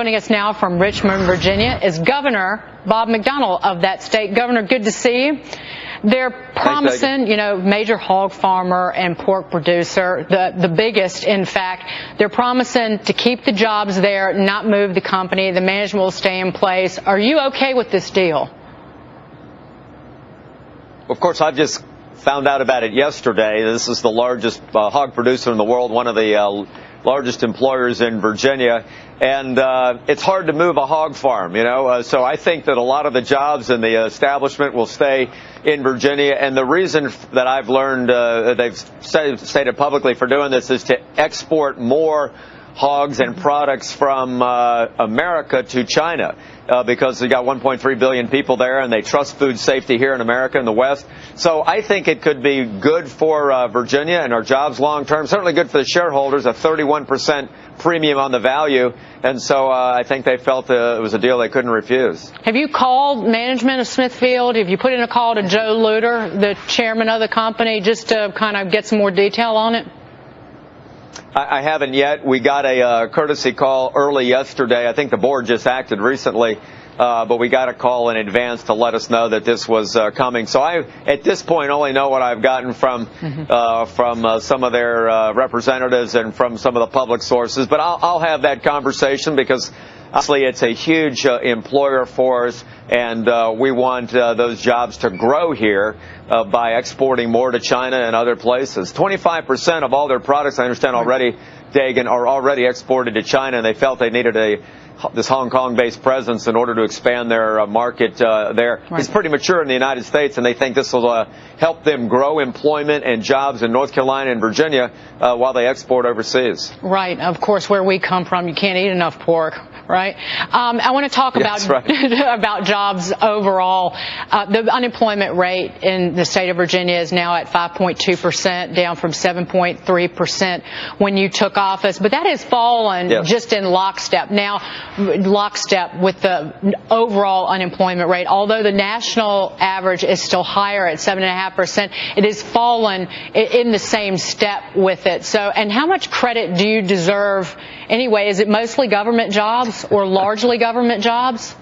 Joining us now from Richmond, Virginia, is Governor Bob McDonnell of that state. Governor, good to see you. They're promising, major hog farmer and pork producer, the biggest, in fact. They're promising to keep the jobs there, not move the company. The management will stay in place. Are you okay with this deal? Of course, I've just found out about it yesterday. This is the largest hog producer in the world, one of the largest employers in Virginia. And it's hard to move a hog farm, so I think that a lot of the jobs in the establishment will stay in Virginia. And the reason that I've learned, they've stated publicly for doing this, is to export more hogs and products from America to China, because we got 1.3 billion people there, and they trust food safety here in America in the West. So I think it could be good for Virginia and our jobs long term. Certainly good for the shareholders, a 31% premium on the value. And so I think they felt it was a deal they couldn't refuse. Have you called management of Smithfield? Have you put in a call to Joe Luter, the chairman of the company, just to kind of get some more detail on it? I haven't yet. We got a courtesy call early yesterday. I think the board just acted recently, but we got a call in advance to let us know that this was coming. So I, at this point, only know what I've gotten from some of their representatives and from some of the public sources. But I'll have that conversation, because obviously it's a huge employer for us, and we want those jobs to grow here by exporting more to China and other places. 25% of all their products, I understand already, Dagan, are already exported to China, and they felt they needed this Hong Kong-based presence in order to expand their market there. Right. It's pretty mature in the United States, and they think this will help them grow employment and jobs in North Carolina and Virginia while they export overseas. Right. Of course, where we come from, you can't eat enough pork. Right. I want to talk about about jobs overall. The unemployment rate in the state of Virginia is now at 5.2%, down from 7.3% when you took office. But that has fallen just in lockstep. Now, lockstep with the overall unemployment rate. Although the national average is still higher at 7.5%, it has fallen in the same step with it. So, and how much credit do you deserve anyway? Is it mostly government jobs or largely government jobs?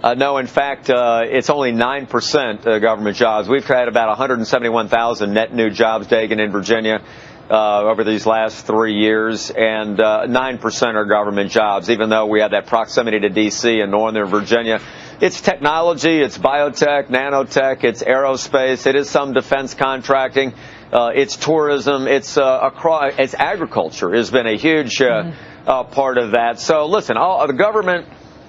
No, in fact, it's only 9% government jobs. We've had about 171,000 net new jobs, Dagan, in Virginia over these last 3 years, and 9% are government jobs, even though we have that proximity to D.C. and Northern Virginia. It's technology, it's biotech, nanotech, it's aerospace, it is some defense contracting, it's tourism, it's agriculture has been a huge part of that. So listen, the government,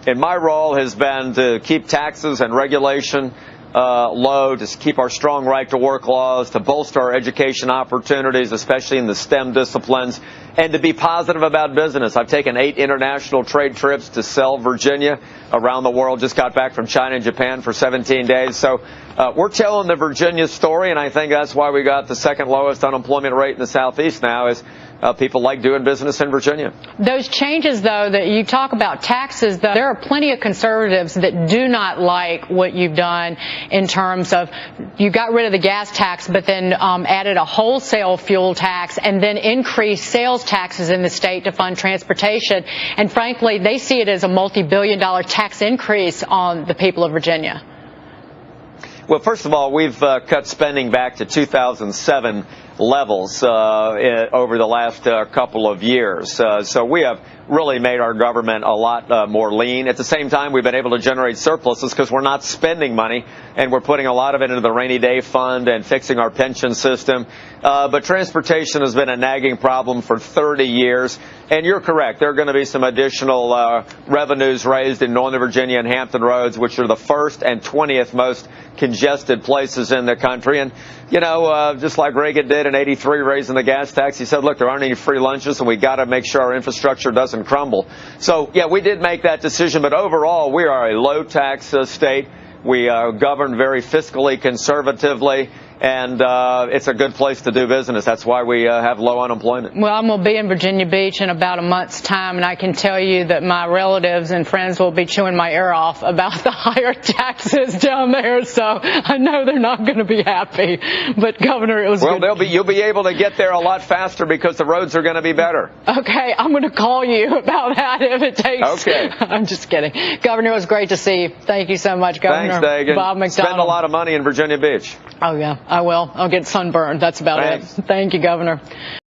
in my role, has been to keep taxes and regulation low, to keep our strong right to work laws, to bolster our education opportunities, especially in the STEM disciplines, and to be positive about business. I've taken 8 international trade trips to sell Virginia around the world. Just got back from China and Japan for 17 days. So we're telling the Virginia story, and I think that's why we got the second lowest unemployment rate in the Southeast now, is people like doing business in Virginia. Those changes, though, that you talk about, taxes, though, there are plenty of conservatives that do not like what you've done in terms of you got rid of the gas tax, but then added a wholesale fuel tax and then increased sales taxes in the state to fund transportation. And frankly, they see it as a multi-billion-dollar tax increase on the people of Virginia. Well, first of all, we've cut spending back to 2007 levels over the last couple of years. So we have really made our government a lot more lean. At the same time, we've been able to generate surpluses because we're not spending money, and we're putting a lot of it into the rainy day fund and fixing our pension system. But transportation has been a nagging problem for 30 years. And you're correct. There are going to be some additional revenues raised in Northern Virginia and Hampton Roads, which are the 1st and 20th most congested places in the country. And, just like Reagan did in '83, raising the gas tax, he said, look, there aren't any free lunches, and we got to make sure our infrastructure doesn't crumble. So, yeah, we did make that decision. But overall, we are a low-tax state. We govern very fiscally conservatively, and it's a good place to do business. That's why we have low unemployment. Well, I'm going to be in Virginia Beach in about a month's time, and I can tell you that my relatives and friends will be chewing my ear off about the higher taxes down there, so I know they're not going to be happy. But, Governor, it was well, good. You'll be able to get there a lot faster because the roads are going to be better. Okay, I'm going to call you about that if it takes. Okay. I'm just kidding. Governor, it was great to see you. Thank you so much, Governor. Thanks, Dagan. Bob McDonnell. Spend a lot of money in Virginia Beach. Oh, yeah, I will. I'll get sunburned. That's about Thanks. it. Thank you, Governor.